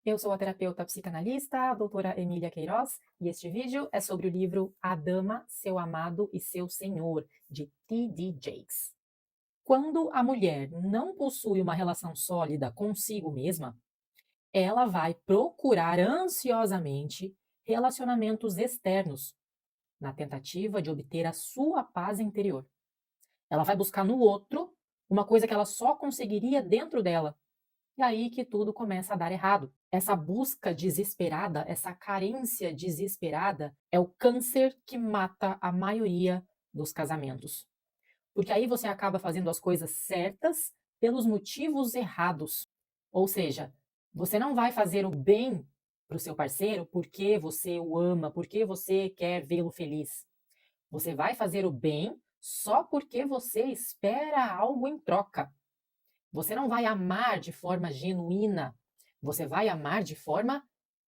Eu sou a terapeuta psicanalista, a doutora Emília Queiroz, e este vídeo é sobre o livro A Dama, Seu Amado e Seu Senhor, de T.D. Jakes. Quando a mulher não possui uma relação sólida consigo mesma, ela vai procurar ansiosamente relacionamentos externos, na tentativa de obter a sua paz interior. Ela vai buscar no outro uma coisa que ela só conseguiria dentro dela. E aí que tudo começa a dar errado. Essa busca desesperada, essa carência desesperada, é o câncer que mata a maioria dos casamentos. Porque aí você acaba fazendo as coisas certas pelos motivos errados. Ou seja, você não vai fazer o bem para o seu parceiro porque você o ama, porque você quer vê-lo feliz. Você vai fazer o bem só porque você espera algo em troca. Você não vai amar de forma genuína, você vai amar de forma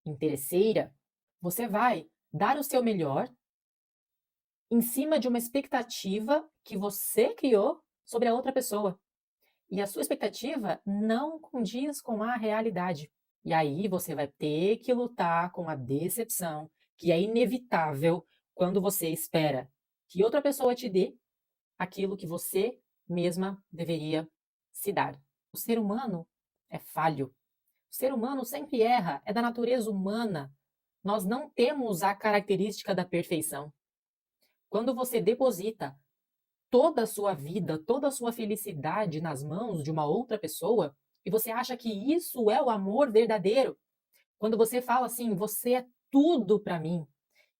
interesseira. Você vai dar o seu melhor em cima de uma expectativa que você criou sobre a outra pessoa. E a sua expectativa não condiz com a realidade. E aí você vai ter que lutar com a decepção, que é inevitável quando você espera que outra pessoa te dê aquilo que você mesma deveria se dar. O ser humano é falho. O ser humano sempre erra, é da natureza humana. Nós não temos a característica da perfeição. Quando você deposita toda a sua vida, toda a sua felicidade nas mãos de uma outra pessoa, e você acha que isso é o amor verdadeiro, quando você fala assim, você é tudo para mim,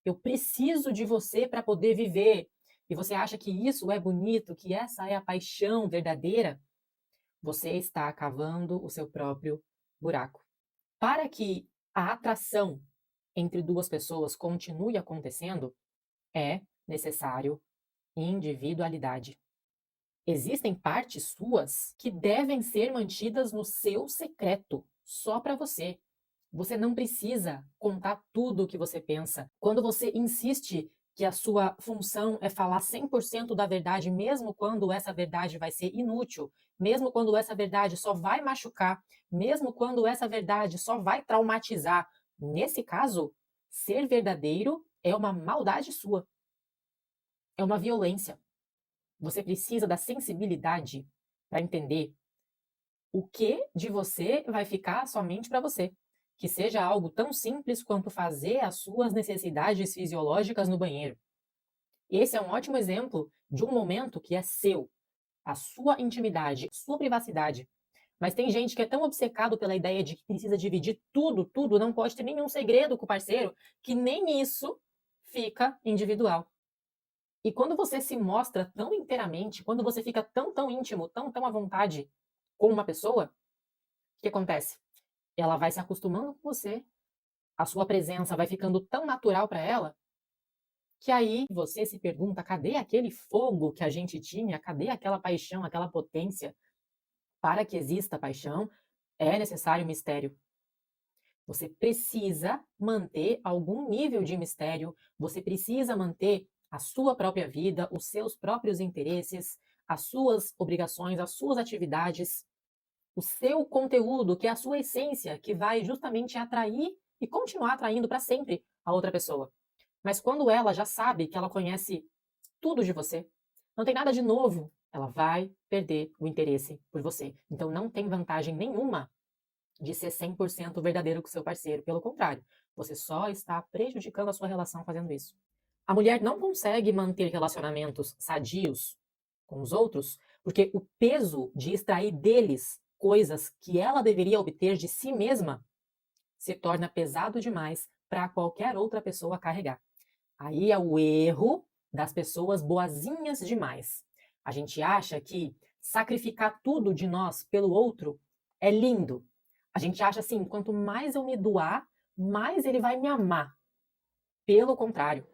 eu preciso de você para poder viver, e você acha que isso é bonito, que essa é a paixão verdadeira, você está cavando o seu próprio buraco. Para que a atração entre duas pessoas continue acontecendo, é necessário individualidade. Existem partes suas que devem ser mantidas no seu secreto, só para você. Você não precisa contar tudo o que você pensa. Quando você insiste que a sua função é falar 100% da verdade, mesmo quando essa verdade vai ser inútil, mesmo quando essa verdade só vai machucar, mesmo quando essa verdade só vai traumatizar, nesse caso, ser verdadeiro é uma maldade sua, é uma violência. Você precisa da sensibilidade para entender o que de você vai ficar somente para você. Que seja algo tão simples quanto fazer as suas necessidades fisiológicas no banheiro. Esse é um ótimo exemplo de um momento que é seu, a sua intimidade, sua privacidade. Mas tem gente que é tão obcecado pela ideia de que precisa dividir tudo, tudo, não pode ter nenhum segredo com o parceiro, que nem isso fica individual. E quando você se mostra tão inteiramente, quando você fica tão, tão íntimo, tão, tão à vontade com uma pessoa, o que acontece? Ela vai se acostumando com você, a sua presença vai ficando tão natural para ela, que aí você se pergunta: cadê aquele fogo que a gente tinha? Cadê aquela paixão, aquela potência? Para que exista paixão, é necessário mistério. Você precisa manter algum nível de mistério, você precisa manter a sua própria vida, os seus próprios interesses, as suas obrigações, as suas atividades, o seu conteúdo, que é a sua essência, que vai justamente atrair e continuar atraindo para sempre a outra pessoa. Mas quando ela já sabe que ela conhece tudo de você, não tem nada de novo, ela vai perder o interesse por você. Então não tem vantagem nenhuma de ser 100% verdadeiro com seu parceiro. Pelo contrário, você só está prejudicando a sua relação fazendo isso. A mulher não consegue manter relacionamentos sadios com os outros porque o peso de extrair deles coisas que ela deveria obter de si mesma se torna pesado demais para qualquer outra pessoa carregar. Aí é o erro das pessoas boazinhas demais. A gente acha que sacrificar tudo de nós pelo outro é lindo. A gente acha assim, quanto mais eu me doar, mais ele vai me amar. Pelo contrário,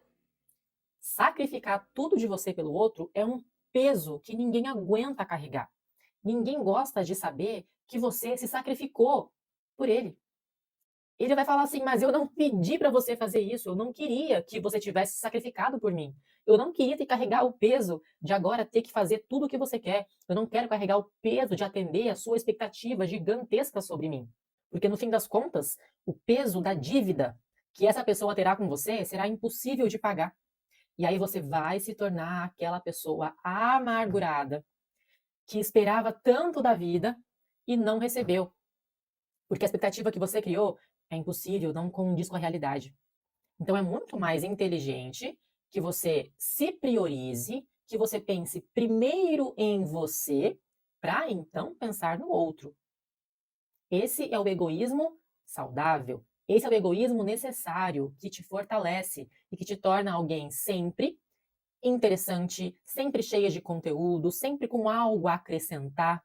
sacrificar tudo de você pelo outro é um peso que ninguém aguenta carregar. Ninguém gosta de saber que você se sacrificou por ele. Ele vai falar assim: mas eu não pedi para você fazer isso, eu não queria que você tivesse sacrificado por mim. Eu não queria ter que carregar o peso de agora ter que fazer tudo o que você quer. Eu não quero carregar o peso de atender a sua expectativa gigantesca sobre mim. Porque no fim das contas, o peso da dívida que essa pessoa terá com você será impossível de pagar. E aí você vai se tornar aquela pessoa amargurada que esperava tanto da vida e não recebeu. Porque a expectativa que você criou é impossível, não condiz com a realidade. Então é muito mais inteligente que você se priorize, que você pense primeiro em você, para então pensar no outro. Esse é o egoísmo saudável. Esse é o egoísmo necessário que te fortalece e que te torna alguém sempre interessante, sempre cheia de conteúdo, sempre com algo a acrescentar.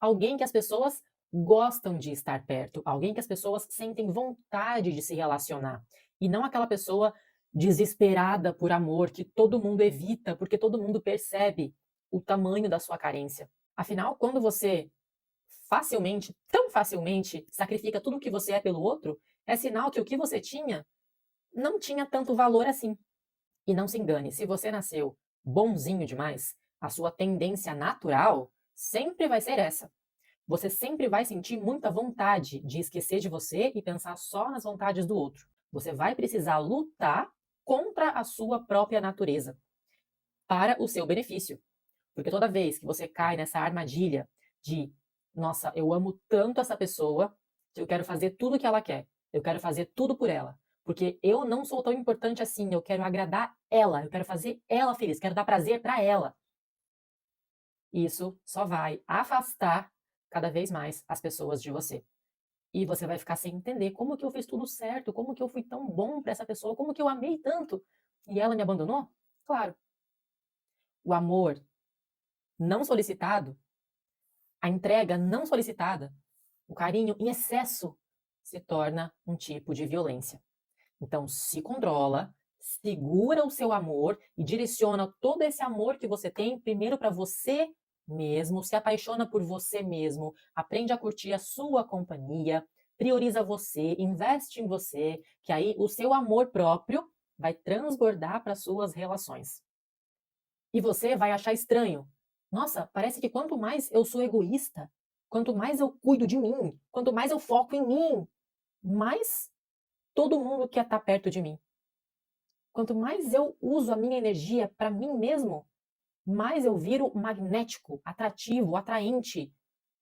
Alguém que as pessoas gostam de estar perto, alguém que as pessoas sentem vontade de se relacionar. E não aquela pessoa desesperada por amor que todo mundo evita porque todo mundo percebe o tamanho da sua carência. Afinal, quando você facilmente, tão facilmente, sacrifica tudo o que você é pelo outro, é sinal que o que você tinha não tinha tanto valor assim. E não se engane, se você nasceu bonzinho demais, a sua tendência natural sempre vai ser essa. Você sempre vai sentir muita vontade de esquecer de você e pensar só nas vontades do outro. Você vai precisar lutar contra a sua própria natureza, para o seu benefício. Porque toda vez que você cai nessa armadilha de, nossa, eu amo tanto essa pessoa que eu quero fazer tudo o que ela quer, eu quero fazer tudo por ela, porque eu não sou tão importante assim, eu quero agradar ela, eu quero fazer ela feliz, quero dar prazer para ela. Isso só vai afastar cada vez mais as pessoas de você. E você vai ficar sem entender como que eu fiz tudo certo, como que eu fui tão bom para essa pessoa, como que eu amei tanto e ela me abandonou? Claro, o amor não solicitado, a entrega não solicitada, o carinho em excesso se torna um tipo de violência. Então, se controla, segura o seu amor e direciona todo esse amor que você tem primeiro para você mesmo, se apaixona por você mesmo, aprende a curtir a sua companhia, prioriza você, investe em você, que aí o seu amor próprio vai transbordar para suas relações. E você vai achar estranho. Nossa, parece que quanto mais eu sou egoísta, quanto mais eu cuido de mim, quanto mais eu foco em mim, mais todo mundo quer estar perto de mim. Quanto mais eu uso a minha energia para mim mesmo, mais eu viro magnético, atrativo, atraente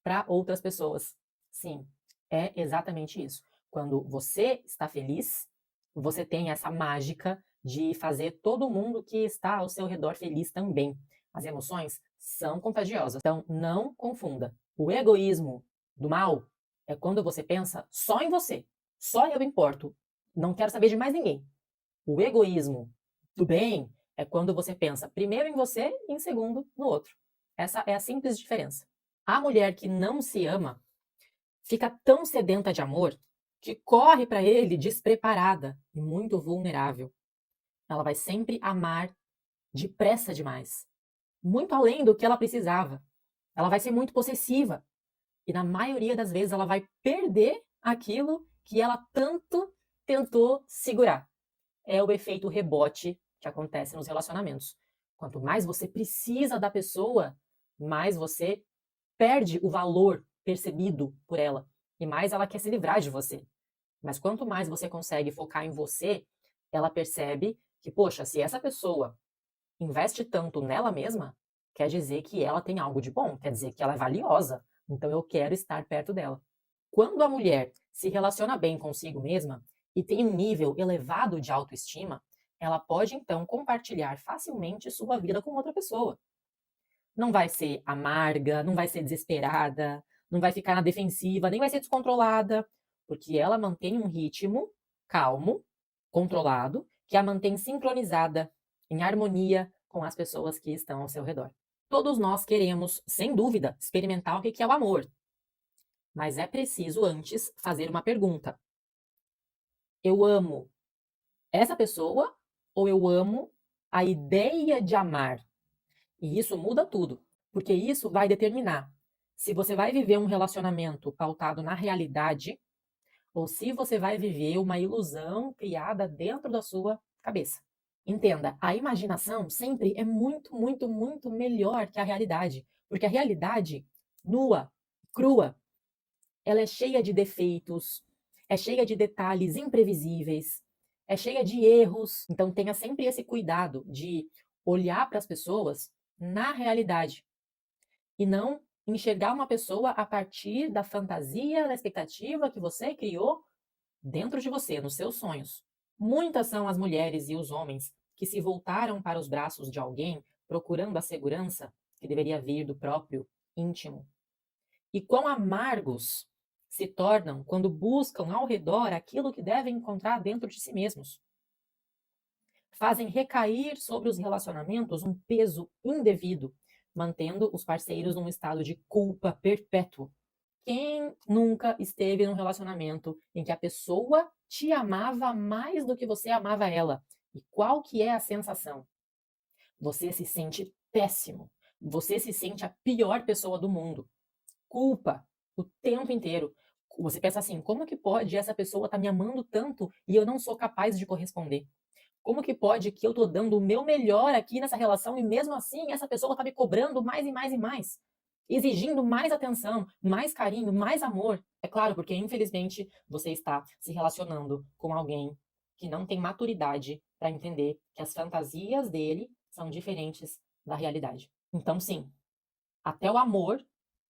para outras pessoas. Sim, é exatamente isso. Quando você está feliz, você tem essa mágica de fazer todo mundo que está ao seu redor feliz também. As emoções são contagiosas. Então, não confunda. O egoísmo do mal é quando você pensa só em você. Só eu importo. Não quero saber de mais ninguém. O egoísmo do bem é quando você pensa primeiro em você e em segundo no outro. Essa é a simples diferença. A mulher que não se ama fica tão sedenta de amor que corre para ele despreparada e muito vulnerável. Ela vai sempre amar depressa demais, muito além do que ela precisava. Ela vai ser muito possessiva e, na maioria das vezes, ela vai perder aquilo que ela tanto tentou segurar. É o efeito rebote que acontece nos relacionamentos. Quanto mais você precisa da pessoa, mais você perde o valor percebido por ela e mais ela quer se livrar de você. Mas quanto mais você consegue focar em você, ela percebe que, poxa, se essa pessoa investe tanto nela mesma, quer dizer que ela tem algo de bom, quer dizer que ela é valiosa. Então eu quero estar perto dela. Quando a mulher se relaciona bem consigo mesma e tem um nível elevado de autoestima, ela pode então compartilhar facilmente sua vida com outra pessoa. Não vai ser amarga, não vai ser desesperada, não vai ficar na defensiva, nem vai ser descontrolada, porque ela mantém um ritmo calmo, controlado, que a mantém sincronizada, em harmonia com as pessoas que estão ao seu redor. Todos nós queremos, sem dúvida, experimentar o que é o amor, mas é preciso antes fazer uma pergunta: eu amo essa pessoa ou eu amo a ideia de amar? E isso muda tudo, porque isso vai determinar se você vai viver um relacionamento pautado na realidade ou se você vai viver uma ilusão criada dentro da sua cabeça. Entenda, a imaginação sempre é muito, muito, muito melhor que a realidade, porque a realidade nua, crua, ela é cheia de defeitos, é cheia de detalhes imprevisíveis, é cheia de erros. Então tenha sempre esse cuidado de olhar para as pessoas na realidade e não enxergar uma pessoa a partir da fantasia, da expectativa que você criou dentro de você, nos seus sonhos. Muitas são as mulheres e os homens que se voltaram para os braços de alguém procurando a segurança que deveria vir do próprio íntimo. E quão amargos se tornam quando buscam ao redor aquilo que devem encontrar dentro de si mesmos. Fazem recair sobre os relacionamentos um peso indevido, mantendo os parceiros num estado de culpa perpétuo. Quem nunca esteve num relacionamento em que a pessoa te amava mais do que você amava ela? E qual que é a sensação? Você se sente péssimo. Você se sente a pior pessoa do mundo. Culpa o tempo inteiro. Você pensa assim: como que pode essa pessoa estar me amando tanto e eu não sou capaz de corresponder? Como que pode que eu estou dando o meu melhor aqui nessa relação e mesmo assim essa pessoa está me cobrando mais e mais e mais? Exigindo mais atenção, mais carinho, mais amor. É claro, porque infelizmente você está se relacionando com alguém que não tem maturidade para entender que as fantasias dele são diferentes da realidade. Então, sim, até o amor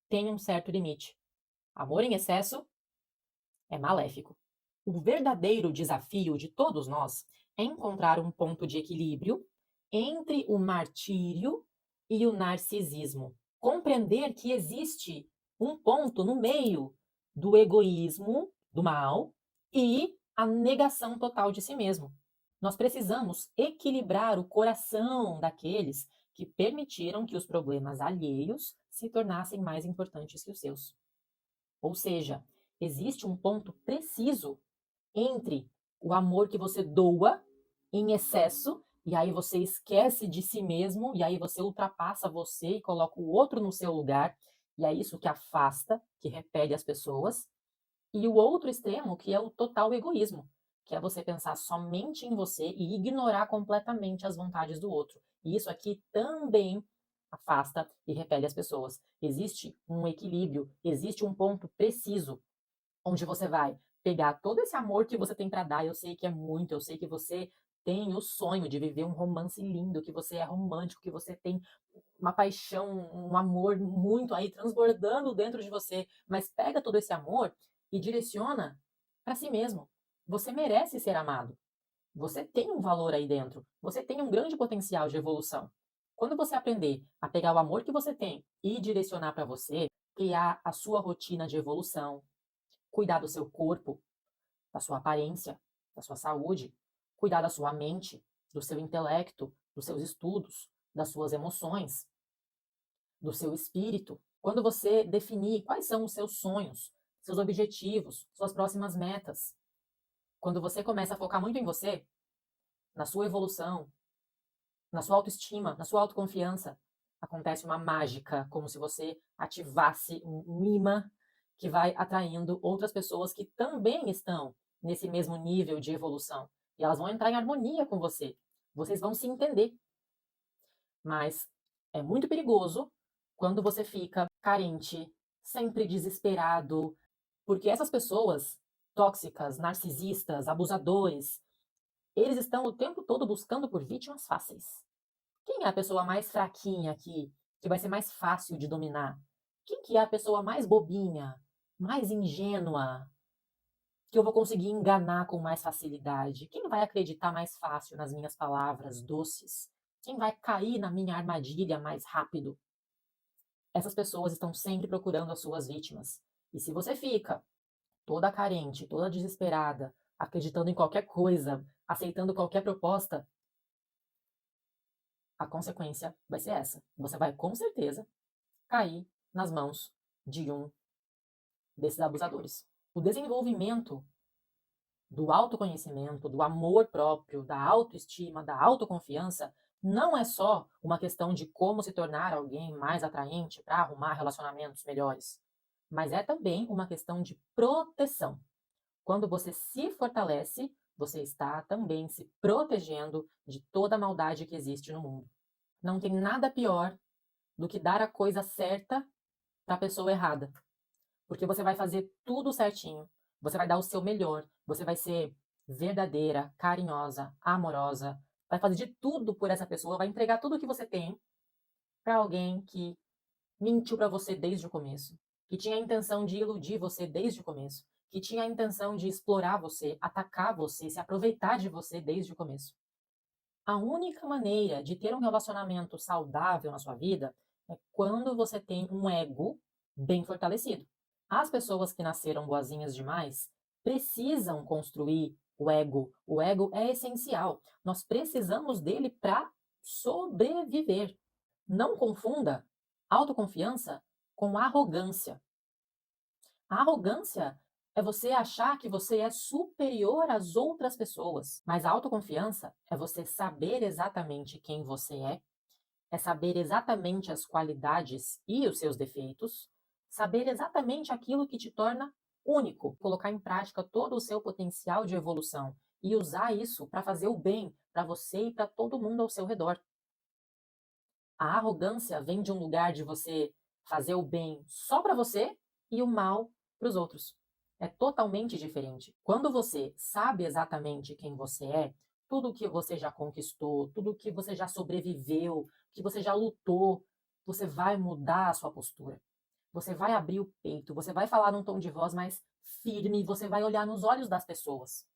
tem um certo limite. Amor em excesso é maléfico. O verdadeiro desafio de todos nós é encontrar um ponto de equilíbrio entre o martírio e o narcisismo. Compreender que existe um ponto no meio do egoísmo, do mal, e a negação total de si mesmo. Nós precisamos equilibrar o coração daqueles que permitiram que os problemas alheios se tornassem mais importantes que os seus. Ou seja, existe um ponto preciso entre o amor que você doa em excesso, e aí você esquece de si mesmo, e aí você ultrapassa você e coloca o outro no seu lugar, e é isso que afasta, que repele as pessoas. E o outro extremo, que é o total egoísmo, que é você pensar somente em você e ignorar completamente as vontades do outro. E isso aqui também afasta e repele as pessoas. Existe um equilíbrio, existe um ponto preciso onde você vai pegar todo esse amor que você tem para dar. Eu sei que é muito, eu sei que você tem o sonho de viver um romance lindo, que você é romântico, que você tem uma paixão, um amor muito aí transbordando dentro de você, mas pega todo esse amor e direciona para si mesmo. Você merece ser amado. Você tem um valor aí dentro. Você tem um grande potencial de evolução. Quando você aprender a pegar o amor que você tem e direcionar para você, criar a sua rotina de evolução, cuidar do seu corpo, da sua aparência, da sua saúde, cuidar da sua mente, do seu intelecto, dos seus estudos, das suas emoções, do seu espírito. Quando você definir quais são os seus sonhos, seus objetivos, suas próximas metas, quando você começa a focar muito em você, na sua evolução, na sua autoestima, na sua autoconfiança, acontece uma mágica, como se você ativasse um imã que vai atraindo outras pessoas que também estão nesse mesmo nível de evolução. E elas vão entrar em harmonia com você. Vocês vão se entender. Mas é muito perigoso quando você fica carente, sempre desesperado, porque essas pessoas tóxicas, narcisistas, abusadores, eles estão o tempo todo buscando por vítimas fáceis. Quem é a pessoa mais fraquinha aqui, que vai ser mais fácil de dominar? Quem que é a pessoa mais bobinha, mais ingênua, que eu vou conseguir enganar com mais facilidade? Quem vai acreditar mais fácil nas minhas palavras doces? Quem vai cair na minha armadilha mais rápido? Essas pessoas estão sempre procurando as suas vítimas. E se você fica toda carente, toda desesperada, acreditando em qualquer coisa, aceitando qualquer proposta, a consequência vai ser essa. Você vai, com certeza, cair nas mãos de um desses abusadores. O desenvolvimento do autoconhecimento, do amor próprio, da autoestima, da autoconfiança, não é só uma questão de como se tornar alguém mais atraente para arrumar relacionamentos melhores, mas é também uma questão de proteção. Quando você se fortalece, você está também se protegendo de toda a maldade que existe no mundo. Não tem nada pior do que dar a coisa certa para a pessoa errada. porque você vai fazer tudo certinho, você vai dar o seu melhor, você vai ser verdadeira, carinhosa, amorosa, vai fazer de tudo por essa pessoa, vai entregar tudo o que você tem para alguém que mentiu para você desde o começo, que tinha a intenção de iludir você desde o começo, que tinha a intenção de explorar você, atacar você, se aproveitar de você desde o começo. A única maneira de ter um relacionamento saudável na sua vida é quando você tem um ego bem fortalecido. As pessoas que nasceram boazinhas demais precisam construir o ego. O ego é essencial. Nós precisamos dele para sobreviver. Não confunda autoconfiança com arrogância. A arrogância é você achar que você é superior às outras pessoas, mas a autoconfiança é você saber exatamente quem você é saber exatamente as qualidades e os seus defeitos, saber exatamente aquilo que te torna único, colocar em prática todo o seu potencial de evolução e usar isso para fazer o bem para você e para todo mundo ao seu redor. A arrogância vem de um lugar de você fazer o bem só para você e o mal para os outros. É totalmente diferente. Quando você sabe exatamente quem você é, tudo o que você já conquistou, tudo o que você já sobreviveu, que você já lutou, você vai mudar a sua postura. Você vai abrir o peito, você vai falar num tom de voz mais firme, você vai olhar nos olhos das pessoas.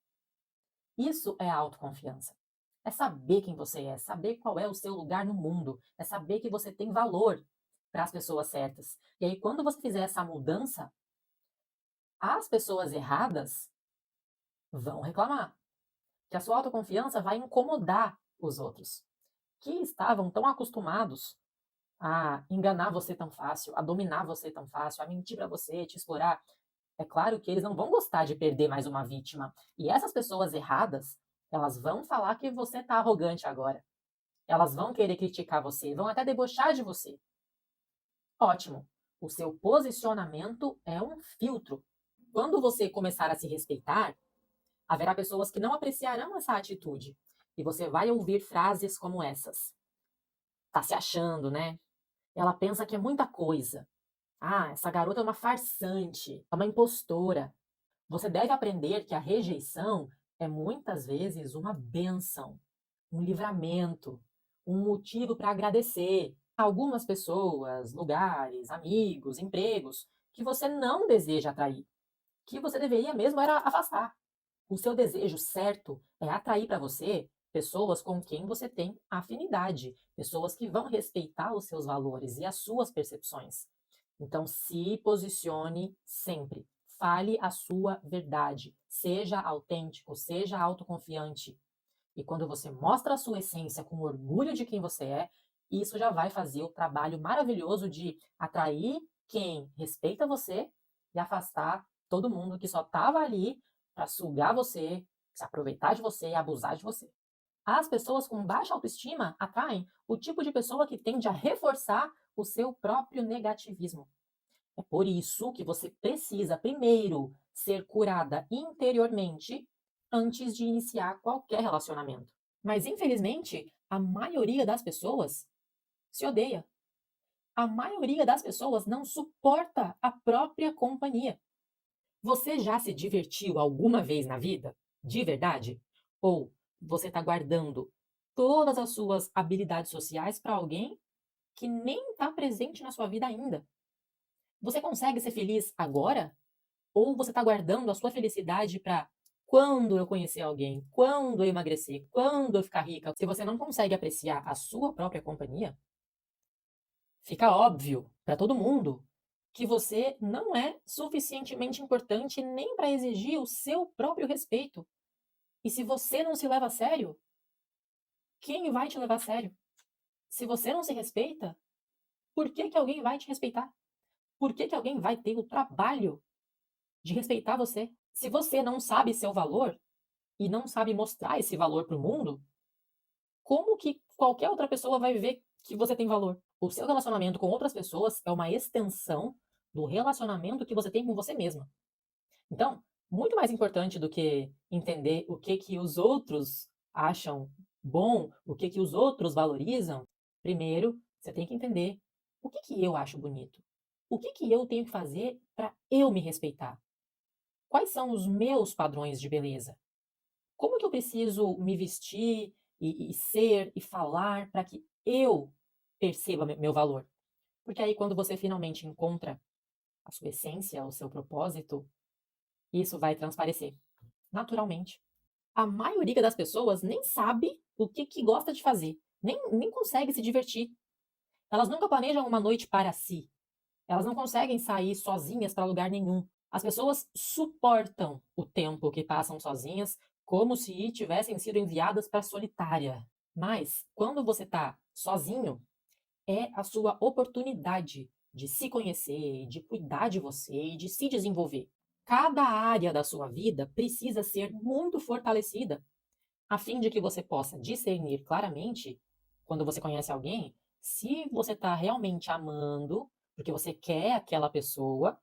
Isso é a autoconfiança. É saber quem você é, saber qual é o seu lugar no mundo, é saber que você tem valor para as pessoas certas. E aí, quando você fizer essa mudança, as pessoas erradas vão reclamar, que a sua autoconfiança vai incomodar os outros, que estavam tão acostumados a enganar você tão fácil, a dominar você tão fácil, a mentir para você, te explorar. É claro que eles não vão gostar de perder mais uma vítima. E essas pessoas erradas, elas vão falar que você tá arrogante agora. Elas vão querer criticar você, vão até debochar de você. Ótimo. O seu posicionamento é um filtro. Quando você começar a se respeitar, haverá pessoas que não apreciarão essa atitude. E você vai ouvir frases como essas: tá se achando, né? Ela pensa que é muita coisa. Ah, essa garota é uma farsante, é uma impostora. Você deve aprender que a rejeição é muitas vezes uma bênção, um livramento, um motivo para agradecer. Algumas pessoas, lugares, amigos, empregos que você não deseja atrair, que você deveria mesmo era afastar. O seu desejo certo é atrair para você pessoas com quem você tem afinidade, pessoas que vão respeitar os seus valores e as suas percepções. Então, se posicione sempre. Fale a sua verdade. Seja autêntico, seja autoconfiante. E quando você mostra a sua essência com orgulho de quem você é, isso já vai fazer o trabalho maravilhoso de atrair quem respeita você e afastar todo mundo que só estava ali para sugar você, se aproveitar de você e abusar de você. As pessoas com baixa autoestima atraem o tipo de pessoa que tende a reforçar o seu próprio negativismo. É por isso que você precisa primeiro ser curada interiormente antes de iniciar qualquer relacionamento. Mas infelizmente, a maioria das pessoas se odeia. A maioria das pessoas não suporta a própria companhia. Você já se divertiu alguma vez na vida? De verdade? Ou você está guardando todas as suas habilidades sociais para alguém que nem está presente na sua vida ainda? Você consegue ser feliz agora? Ou você está guardando a sua felicidade para quando eu conhecer alguém, quando eu emagrecer, quando eu ficar rica? Se você não consegue apreciar a sua própria companhia, fica óbvio para todo mundo que você não é suficientemente importante nem para exigir o seu próprio respeito. E se você não se leva a sério, quem vai te levar a sério? Se você não se respeita, por que que alguém vai te respeitar? Por que que alguém vai ter o trabalho de respeitar você? Se você não sabe seu valor e não sabe mostrar esse valor para o mundo, como que qualquer outra pessoa vai ver que você tem valor? O seu relacionamento com outras pessoas é uma extensão do relacionamento que você tem com você mesma. Então, muito mais importante do que entender o que que os outros acham bom, o que que os outros valorizam, primeiro você tem que entender o que que eu acho bonito. O que que eu tenho que fazer para eu me respeitar? Quais são os meus padrões de beleza? Como que eu preciso me vestir e ser e falar para que eu perceba meu valor? Porque aí, quando você finalmente encontra a sua essência, o seu propósito, isso vai transparecer naturalmente. A maioria das pessoas nem sabe o que, que gosta de fazer, nem consegue se divertir. Elas nunca planejam uma noite para si. Elas não conseguem sair sozinhas para lugar nenhum. As pessoas suportam o tempo que passam sozinhas como se tivessem sido enviadas para a solitária. Mas, quando você está sozinho, é a sua oportunidade de se conhecer, de cuidar de você e de se desenvolver. Cada área da sua vida precisa ser muito fortalecida, a fim de que você possa discernir claramente, quando você conhece alguém, se você está realmente amando, porque você quer aquela pessoa,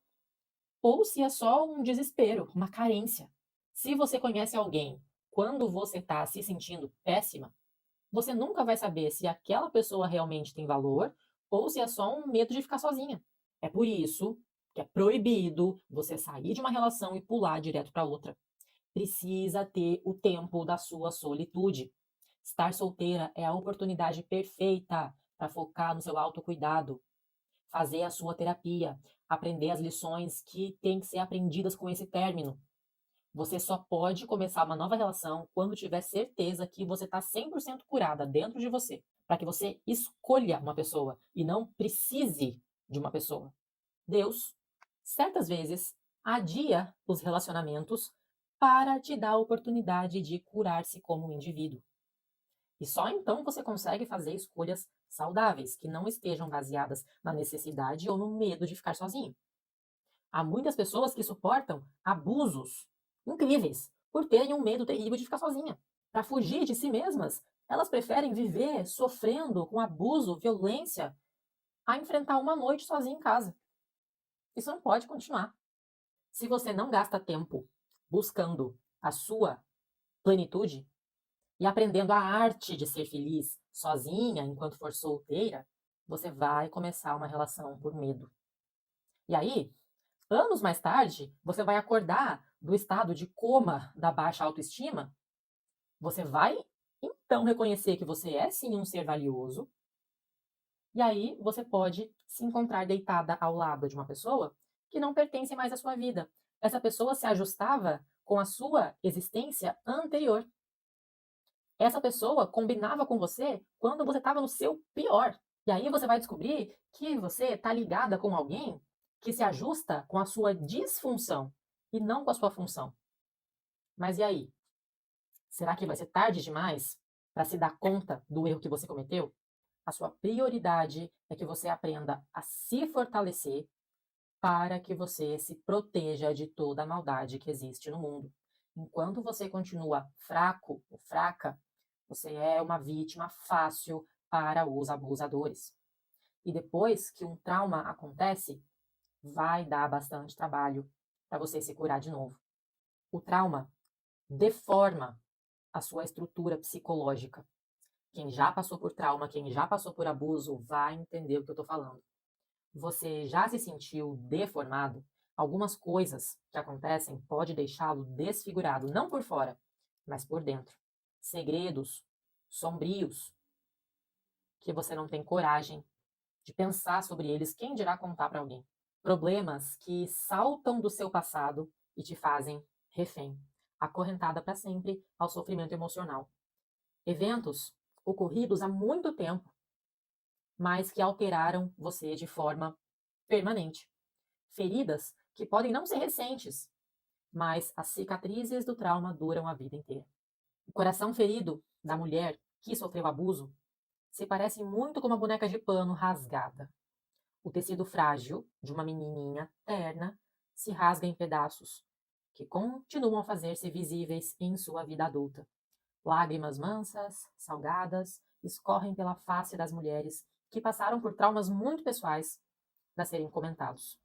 ou se é só um desespero, uma carência. Se você conhece alguém quando você está se sentindo péssima, você nunca vai saber se aquela pessoa realmente tem valor ou se é só um medo de ficar sozinha. É por isso que é proibido você sair de uma relação e pular direto para outra. Precisa ter o tempo da sua solitude. Estar solteira é a oportunidade perfeita para focar no seu autocuidado, fazer a sua terapia, aprender as lições que têm que ser aprendidas com esse término. Você só pode começar uma nova relação quando tiver certeza que você está 100% curada dentro de você, para que você escolha uma pessoa e não precise de uma pessoa. Deus, certas vezes, adia os relacionamentos para te dar a oportunidade de curar-se como um indivíduo. E só então você consegue fazer escolhas saudáveis, que não estejam baseadas na necessidade ou no medo de ficar sozinho. Há muitas pessoas que suportam abusos incríveis por terem um medo terrível de ficar sozinha. Para fugir de si mesmas, elas preferem viver sofrendo com abuso, violência, a enfrentar uma noite sozinha em casa. Isso não pode continuar. Se você não gasta tempo buscando a sua plenitude e aprendendo a arte de ser feliz sozinha enquanto for solteira, você vai começar uma relação por medo. E aí, anos mais tarde, você vai acordar do estado de coma da baixa autoestima. Você vai então reconhecer que você é sim um ser valioso. E aí você pode se encontrar deitada ao lado de uma pessoa que não pertence mais à sua vida. Essa pessoa se ajustava com a sua existência anterior. Essa pessoa combinava com você quando você estava no seu pior. E aí você vai descobrir que você está ligada com alguém que se ajusta com a sua disfunção e não com a sua função. Mas e aí? Será que vai ser tarde demais para se dar conta do erro que você cometeu? A sua prioridade é que você aprenda a se fortalecer para que você se proteja de toda a maldade que existe no mundo. Enquanto você continua fraco ou fraca, você é uma vítima fácil para os abusadores. E depois que um trauma acontece, vai dar bastante trabalho para você se curar de novo. O trauma deforma a sua estrutura psicológica. Quem já passou por trauma, quem já passou por abuso, vai entender o que eu estou falando. Você já se sentiu deformado? Algumas coisas que acontecem pode deixá-lo desfigurado, não por fora, mas por dentro. Segredos sombrios que você não tem coragem de pensar sobre eles, quem dirá contar para alguém? Problemas que saltam do seu passado e te fazem refém, acorrentada para sempre ao sofrimento emocional. Eventos ocorridos há muito tempo, mas que alteraram você de forma permanente. Feridas que podem não ser recentes, mas as cicatrizes do trauma duram a vida inteira. O coração ferido da mulher que sofreu abuso se parece muito com uma boneca de pano rasgada. O tecido frágil de uma menininha terna se rasga em pedaços, que continuam a fazer-se visíveis em sua vida adulta. Lágrimas mansas, salgadas, escorrem pela face das mulheres que passaram por traumas muito pessoais para serem comentados.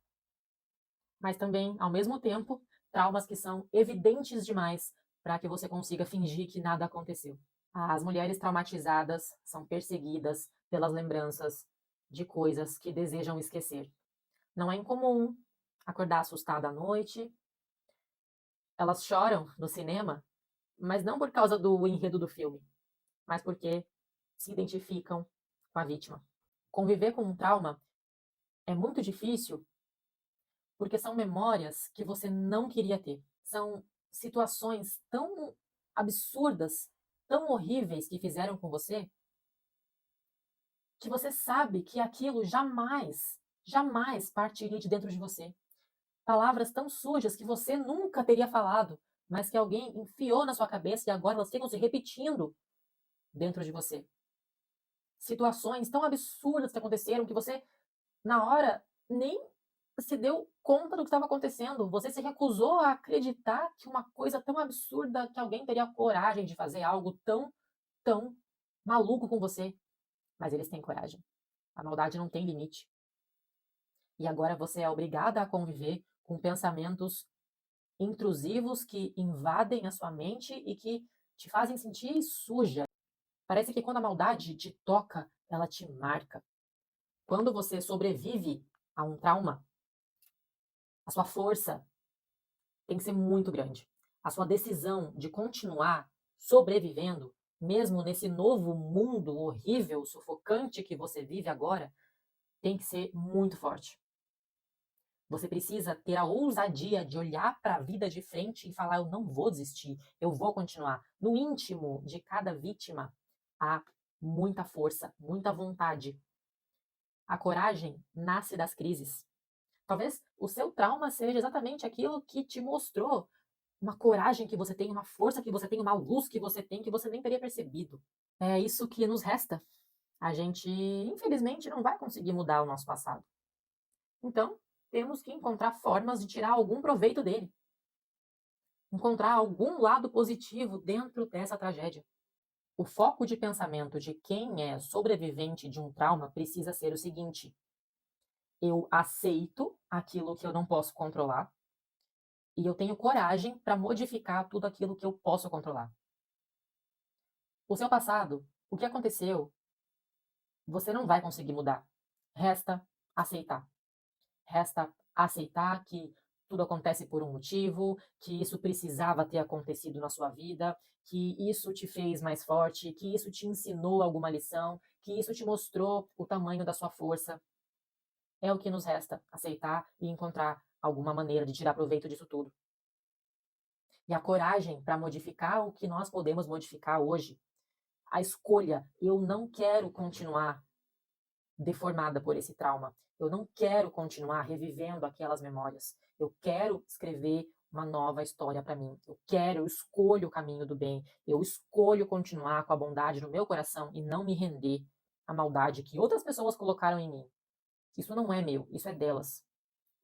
Mas também, ao mesmo tempo, traumas que são evidentes demais para que você consiga fingir que nada aconteceu. As mulheres traumatizadas são perseguidas pelas lembranças de coisas que desejam esquecer. Não é incomum acordar assustada à noite. Elas choram no cinema, mas não por causa do enredo do filme, mas porque se identificam com a vítima. Conviver com um trauma é muito difícil porque são memórias que você não queria ter. São situações tão absurdas, tão horríveis que fizeram com você, que você sabe que aquilo jamais, jamais partiria de dentro de você. Palavras tão sujas que você nunca teria falado, mas que alguém enfiou na sua cabeça e agora elas ficam se repetindo dentro de você. Situações tão absurdas que aconteceram que você, na hora, nem se deu conta do que estava acontecendo. Você se recusou a acreditar que uma coisa tão absurda, que alguém teria coragem de fazer algo tão, tão maluco com você. Mas eles têm coragem. A maldade não tem limite. E agora você é obrigada a conviver com pensamentos intrusivos que invadem a sua mente e que te fazem sentir suja. Parece que quando a maldade te toca, ela te marca. Quando você sobrevive a um trauma, a sua força tem que ser muito grande. A sua decisão de continuar sobrevivendo, mesmo nesse novo mundo horrível, sufocante que você vive agora, tem que ser muito forte. Você precisa ter a ousadia de olhar para a vida de frente e falar: eu não vou desistir, eu vou continuar. No íntimo de cada vítima há muita força, muita vontade. A coragem nasce das crises. Talvez o seu trauma seja exatamente aquilo que te mostrou uma coragem que você tem, uma força que você tem, uma luz que você tem que você nem teria percebido. É isso que nos resta. A gente, infelizmente, não vai conseguir mudar o nosso passado. Então, temos que encontrar formas de tirar algum proveito dele. Encontrar algum lado positivo dentro dessa tragédia. O foco de pensamento de quem é sobrevivente de um trauma precisa ser o seguinte: eu aceito aquilo que eu não posso controlar e eu tenho coragem para modificar tudo aquilo que eu posso controlar. O seu passado, o que aconteceu, você não vai conseguir mudar. Resta aceitar. Resta aceitar que tudo acontece por um motivo, que isso precisava ter acontecido na sua vida, que isso te fez mais forte, que isso te ensinou alguma lição, que isso te mostrou o tamanho da sua força. É o que nos resta, aceitar e encontrar alguma maneira de tirar proveito disso tudo. E a coragem para modificar o que nós podemos modificar hoje. A escolha, eu não quero continuar deformada por esse trauma. Eu não quero continuar revivendo aquelas memórias. Eu quero escrever uma nova história para mim. Eu escolho o caminho do bem. Eu escolho continuar com a bondade no meu coração e não me render à maldade que outras pessoas colocaram em mim. Isso não é meu, isso é delas.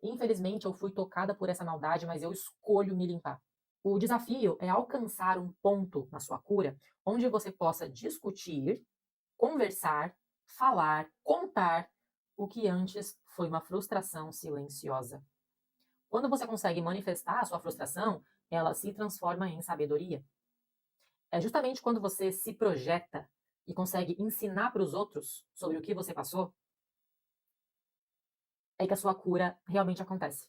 Infelizmente, eu fui tocada por essa maldade, mas eu escolho me limpar. O desafio é alcançar um ponto na sua cura onde você possa discutir, conversar, falar, contar o que antes foi uma frustração silenciosa. Quando você consegue manifestar a sua frustração, ela se transforma em sabedoria. É justamente quando você se projeta e consegue ensinar para os outros sobre o que você passou, é que a sua cura realmente acontece.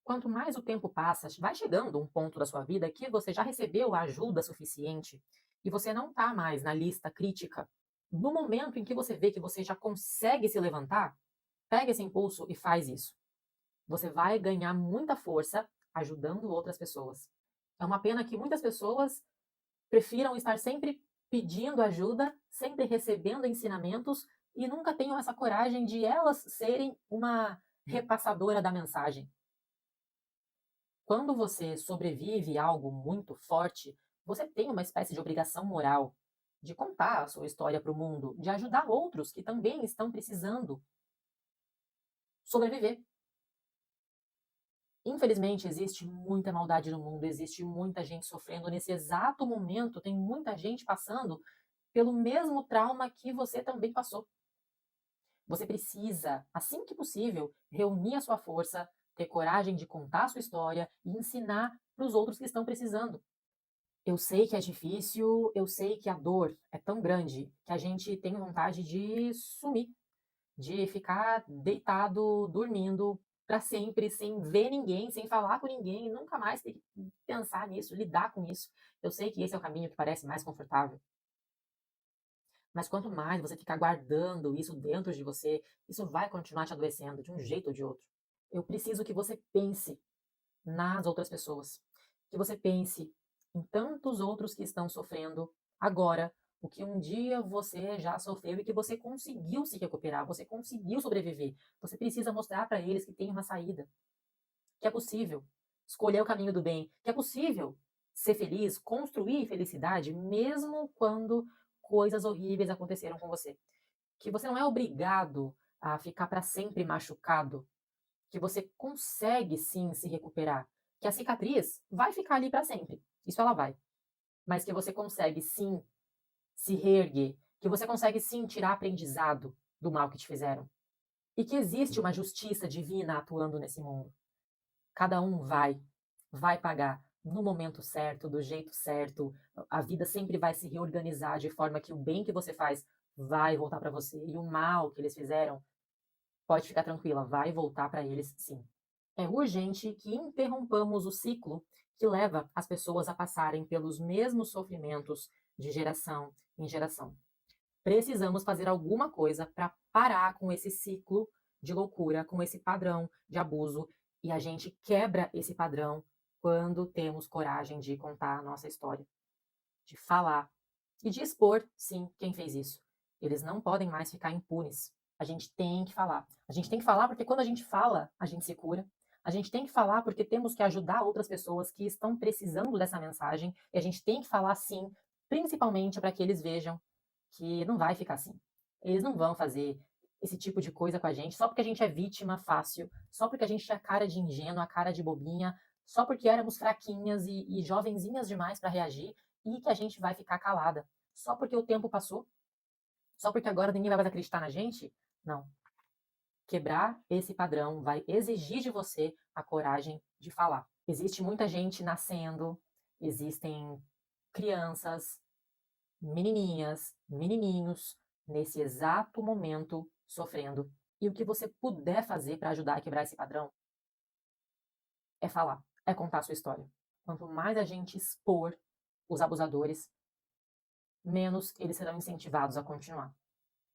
Quanto mais o tempo passa, vai chegando um ponto da sua vida que você já recebeu a ajuda suficiente e você não está mais na lista crítica. No momento em que você vê que você já consegue se levantar, pega esse impulso e faz isso. Você vai ganhar muita força ajudando outras pessoas. É uma pena que muitas pessoas prefiram estar sempre pedindo ajuda, sempre recebendo ensinamentos e nunca tenham essa coragem de elas serem uma repassadora da mensagem. Quando você sobrevive a algo muito forte, você tem uma espécie de obrigação moral de contar a sua história para o mundo, de ajudar outros que também estão precisando sobreviver. Infelizmente, existe muita maldade no mundo, existe muita gente sofrendo nesse exato momento, tem muita gente passando pelo mesmo trauma que você também passou. Você precisa, assim que possível, reunir a sua força, ter coragem de contar a sua história e ensinar para os outros que estão precisando. Eu sei que é difícil, eu sei que a dor é tão grande que a gente tem vontade de sumir, de ficar deitado, dormindo para sempre, sem ver ninguém, sem falar com ninguém, e nunca mais ter que pensar nisso, lidar com isso. Eu sei que esse é o caminho que parece mais confortável, mas quanto mais você ficar guardando isso dentro de você, isso vai continuar te adoecendo de um jeito ou de outro. Eu preciso que você pense nas outras pessoas, que você pense em tantos outros que estão sofrendo agora o que um dia você já sofreu e que você conseguiu se recuperar, você conseguiu sobreviver. Você precisa mostrar para eles que tem uma saída, que é possível escolher o caminho do bem, que é possível ser feliz, construir felicidade, mesmo quando coisas horríveis aconteceram com você. Que você não é obrigado a ficar para sempre machucado, que você consegue sim se recuperar, que a cicatriz vai ficar ali para sempre. Isso ela vai. Mas que você consegue sim se reerguer, que você consegue sim tirar aprendizado do mal que te fizeram. E que existe uma justiça divina atuando nesse mundo. Cada um vai pagar no momento certo, do jeito certo. A vida sempre vai se reorganizar de forma que o bem que você faz vai voltar para você e o mal que eles fizeram, pode ficar tranquila, vai voltar para eles sim. É urgente que interrompamos o ciclo que leva as pessoas a passarem pelos mesmos sofrimentos de geração em geração. Precisamos fazer alguma coisa para parar com esse ciclo de loucura, com esse padrão de abuso, e a gente quebra esse padrão quando temos coragem de contar a nossa história, de falar e de expor, sim, quem fez isso. Eles não podem mais ficar impunes. A gente tem que falar. A gente tem que falar porque quando a gente fala, a gente se cura. A gente tem que falar porque temos que ajudar outras pessoas que estão precisando dessa mensagem. E a gente tem que falar sim, principalmente para que eles vejam que não vai ficar assim. Eles não vão fazer esse tipo de coisa com a gente só porque a gente é vítima fácil, só porque a gente tinha cara de ingênua, cara de bobinha, só porque éramos fraquinhas e jovenzinhas demais para reagir e que a gente vai ficar calada. Só porque o tempo passou? Só porque agora ninguém vai mais acreditar na gente? Não. Quebrar esse padrão vai exigir de você a coragem de falar. Existe muita gente nascendo, existem crianças, menininhas, menininhos, nesse exato momento sofrendo. E o que você puder fazer para ajudar a quebrar esse padrão é falar, é contar a sua história. Quanto mais a gente expor os abusadores, menos eles serão incentivados a continuar.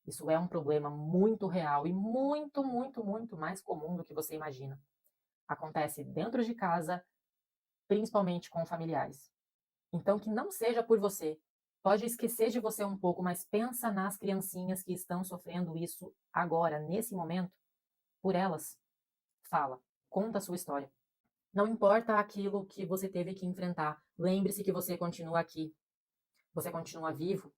Isso é um problema muito real e muito, muito, muito mais comum do que você imagina. Acontece dentro de casa, principalmente com familiares. Então, que não seja por você. Pode esquecer de você um pouco, mas pensa nas criancinhas que estão sofrendo isso agora, nesse momento, por elas. Fala, conta a sua história. Não importa aquilo que você teve que enfrentar, lembre-se que você continua aqui, você continua vivo.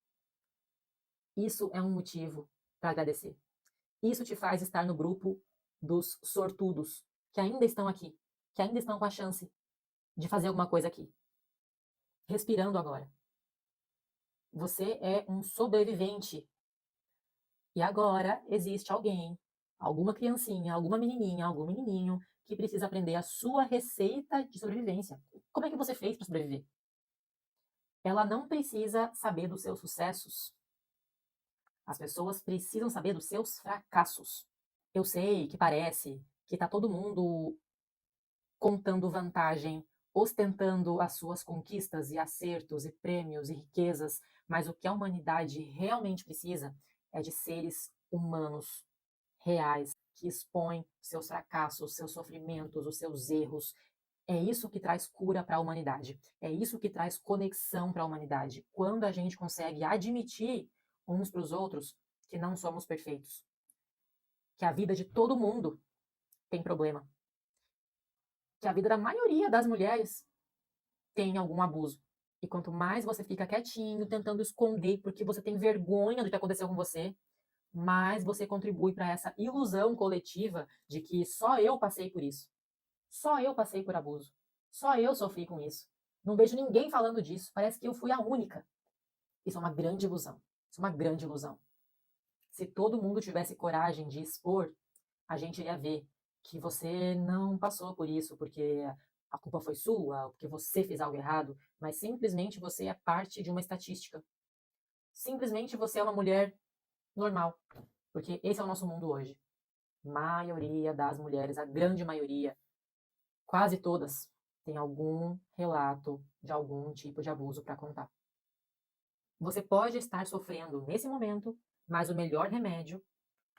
Isso é um motivo para agradecer. Isso te faz estar no grupo dos sortudos, que ainda estão aqui, que ainda estão com a chance de fazer alguma coisa aqui. Respirando agora. Você é um sobrevivente. E agora existe alguém, alguma criancinha, alguma menininha, algum menininho que precisa aprender a sua receita de sobrevivência. Como é que você fez para sobreviver? Ela não precisa saber dos seus sucessos. As pessoas precisam saber dos seus fracassos. Eu sei que parece que está todo mundo contando vantagem, ostentando as suas conquistas e acertos e prêmios e riquezas, mas o que a humanidade realmente precisa é de seres humanos reais que expõem seus fracassos, seus sofrimentos, os seus erros. É isso que traz cura para a humanidade. É isso que traz conexão para a humanidade. Quando a gente consegue admitir uns para os outros que não somos perfeitos, que a vida de todo mundo tem problema, que a vida da maioria das mulheres tem algum abuso. E quanto mais você fica quietinho, tentando esconder porque você tem vergonha do que aconteceu com você, mais você contribui para essa ilusão coletiva de que só eu passei por isso. Só eu passei por abuso. Só eu sofri com isso. Não vejo ninguém falando disso. Parece que eu fui a única. Isso é uma grande ilusão. Isso é uma grande ilusão. Se todo mundo tivesse coragem de expor, a gente iria ver que você não passou por isso porque a culpa foi sua, porque você fez algo errado, mas simplesmente você é parte de uma estatística. Simplesmente você é uma mulher normal. Porque esse é o nosso mundo hoje. Maioria das mulheres, a grande maioria, quase todas, tem algum relato de algum tipo de abuso para contar. Você pode estar sofrendo nesse momento, mas o melhor remédio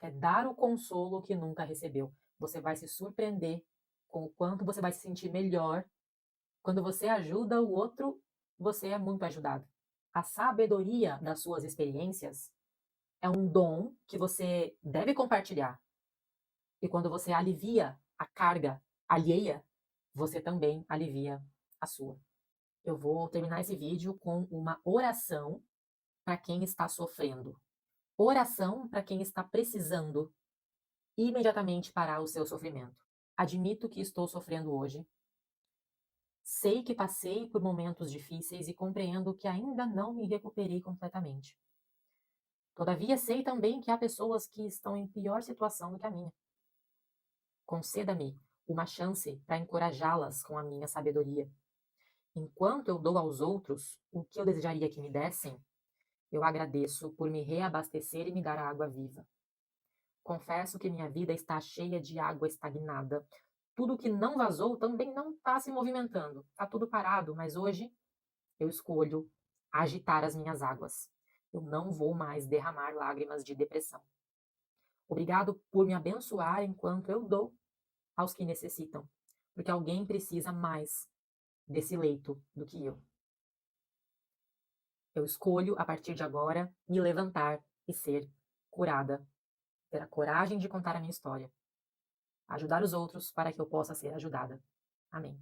é dar o consolo que nunca recebeu. Você vai se surpreender com o quanto você vai se sentir melhor. Quando você ajuda o outro, você é muito ajudado. A sabedoria das suas experiências é um dom que você deve compartilhar. E quando você alivia a carga alheia, você também alivia a sua. Eu vou terminar esse vídeo com uma oração para quem está sofrendo. Oração para quem está precisando imediatamente parar o seu sofrimento. Admito que estou sofrendo hoje. Sei que passei por momentos difíceis e compreendo que ainda não me recuperei completamente. Todavia, sei também que há pessoas que estão em pior situação do que a minha. Conceda-me uma chance para encorajá-las com a minha sabedoria. Enquanto eu dou aos outros o que eu desejaria que me dessem, eu agradeço por me reabastecer e me dar água viva. Confesso que minha vida está cheia de água estagnada. Tudo que não vazou também não está se movimentando. Está tudo parado, mas hoje eu escolho agitar as minhas águas. Eu não vou mais derramar lágrimas de depressão. Obrigado por me abençoar enquanto eu dou aos que necessitam, porque alguém precisa mais desse leito do que eu. Eu escolho, a partir de agora, me levantar e ser curada. Ter a coragem de contar a minha história. Ajudar os outros para que eu possa ser ajudada. Amém.